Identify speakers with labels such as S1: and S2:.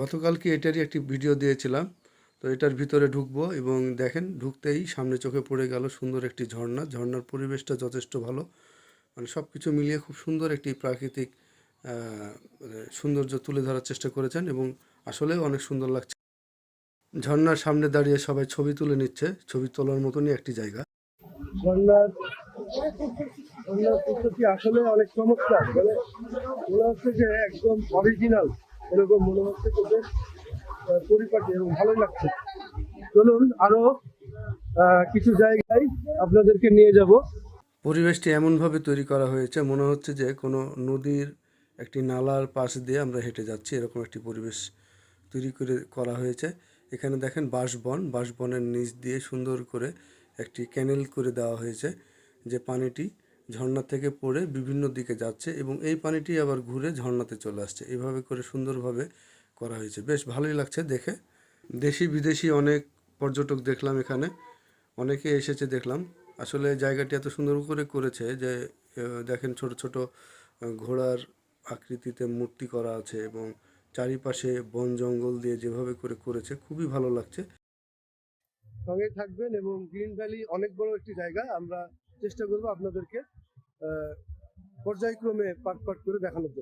S1: গতকালকে এটারই একটি ভিডিও দিয়েছিলাম। তো এটার ভিতরে ঢুকবো এবং দেখেন ঢুকতেই সামনে চোখে পড়ে গেল সুন্দর একটি ঝর্ণা। ঝর্ণার পরিবেশটা যথেষ্ট ভালো। মানে সব কিছু মিলিয়ে খুব সুন্দর একটি প্রাকৃতিক সৌন্দর্য তুলে ধরার চেষ্টা করেছেন এবং আসলেও অনেক সুন্দর লাগছে। ঝর্ণার সামনে দাঁড়িয়ে সবাই ছবি তুলে নিচ্ছে। ছবি তোলার মতনই একটি জায়গা।
S2: ঝর্ণার ঝর্ণার প্রকৃতি আসলে অনেক চমৎকার, মানে মনে হচ্ছে যে একদম অরিজিনাল, এরকম মনে হচ্ছে তোদের পরিপাটি এবং ভালো লাগছে। চলুন আরো কিছু জায়গায় আপনাদেরকে নিয়ে যাব।
S1: পরিবেশটি এমনভাবে তৈরি করা হয়েছে মনে হচ্ছে যে কোনো নদীর একটি নালার পাশ দিয়ে আমরা হেঁটে যাচ্ছি, এরকম একটি পরিবেশ তৈরি করা হয়েছে। এখানে দেখেন বাঁশবনের নিচ দিয়ে সুন্দর করে একটি ক্যানেল করে দেওয়া হয়েছে, যে পানিটি ঝর্ণা থেকে পড়ে বিভিন্ন দিকে যাচ্ছে এবং এই পানিটি আবার ঘুরে ঝর্ণাতে চলে আসছে। এভাবে করে সুন্দরভাবে করা হয়েছে, বেশ ভালোই লাগছে দেখে। দেশি বিদেশি অনেক পর্যটক দেখলাম এখানে, অনেকে এসেছে দেখলাম। আসলে জায়গাটি এত সুন্দর করে করেছে যে দেখেন ছোট ছোট ঘোড়ার আকৃতিতে মূর্তি করা আছে এবং চারিপাশে বন জঙ্গল দিয়ে যেভাবে করে করেছে খুবই ভালো লাগছে।
S2: সঙ্গে থাকবেন এবং গ্রিন ভ্যালি অনেক বড় একটি জায়গা, আমরা চেষ্টা করবো আপনাদেরকে পর্যায়ক্রমে পাট পাট করে দেখানোর জন্য।